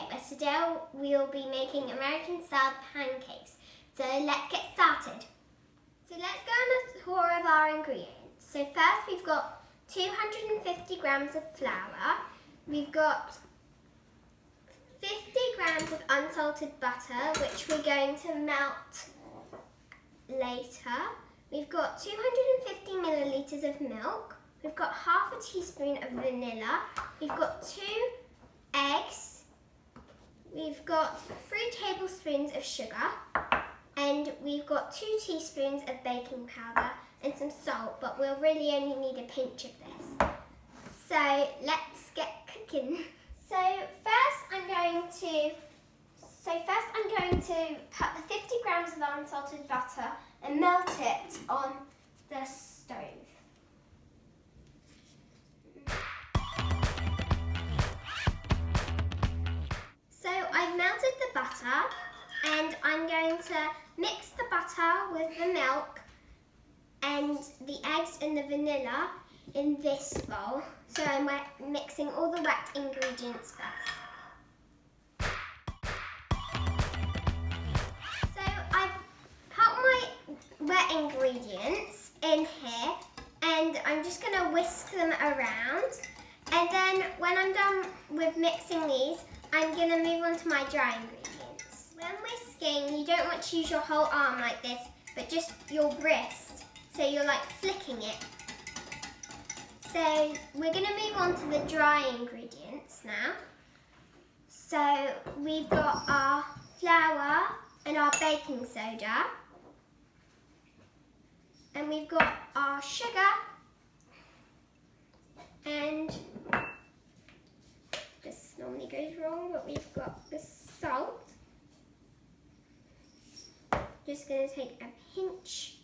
Pancake, but today we'll be making American-style pancakes. So let's get started. So let's go on a tour of our ingredients. So first we've got 250 grams of flour. We've got 50 grams of unsalted butter, which we're going to melt later. We've got 250 millilitres of milk. We've got half a teaspoon of vanilla. We've got 2 eggs. We've got 3 tablespoons of sugar. And we've got 2 teaspoons of baking powder and some salt, but we'll really only need a pinch of this. So let's get cooking. So first I'm going to put the 50 grams of unsalted butter and melt it on the stove. So I've melted the butter and I'm going to mix the butter with the milk and the eggs and the vanilla in this bowl. So I'm mixing all the wet ingredients first. So I've put my wet ingredients in here and I'm just going to whisk them around. And then when I'm done with mixing these, I'm going to move on to my dry ingredients. When whisking, you don't want to use your whole arm like this, but just your wrist. So you're like flicking it. So we're going to move on to the dry ingredients now. So we've got our flour and our baking soda. And we've got our sugar. And this normally goes wrong, but we've got the salt. Just going to take a pinch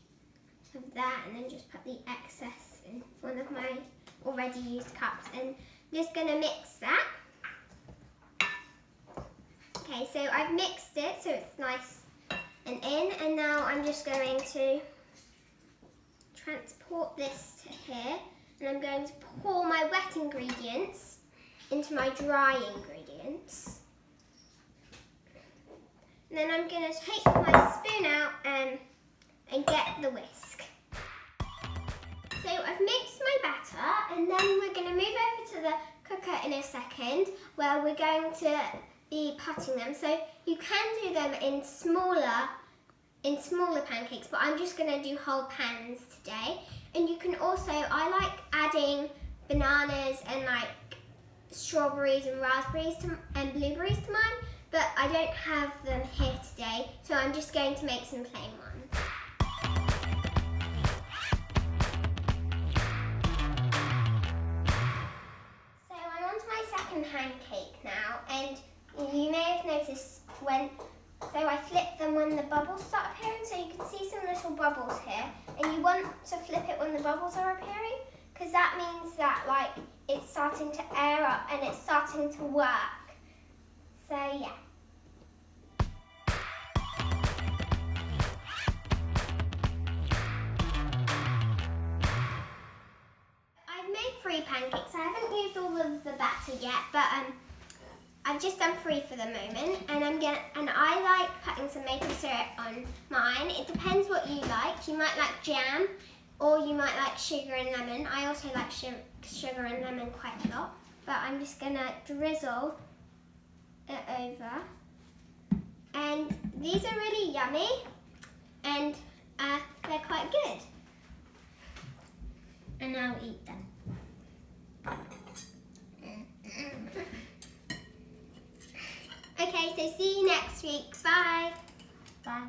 of that and then just put the excess in one of my already used cups, and just going to mix that. Okay, so I've mixed it so it's nice and in, and now I'm just going to transport this to here, and I'm going to pour my wet ingredients into my dry ingredients. And then I'm going to take my spoon out and get the whisk. So I've mixed my batter, and then we're going to move over to the cooker in a second where we're going to be putting them. So you can do them in smaller pancakes, but I'm just going to do whole pans today. And you can also, I like adding bananas and like strawberries and raspberries and blueberries to mine, but I don't have them here today, so I'm just going to make some plain ones. So I'm on to my second pancake now, and you may have noticed so I flip them when the bubbles start appearing, so you can see some little bubbles here, and you want to flip it when the bubbles are appearing, because that means that like it's starting to air up and it's starting to work. So yeah. I've made 3 pancakes. I haven't used all of the batter yet, but I've just done 3 for the moment, and I like putting some maple syrup on mine. It depends what you like. You might like jam, or you might like sugar and lemon. I also like sugar and lemon quite a lot, but I'm just gonna drizzle it over. And these are really yummy, and they're quite good. And I'll eat them. Okay, so see you next week. Bye. Bye.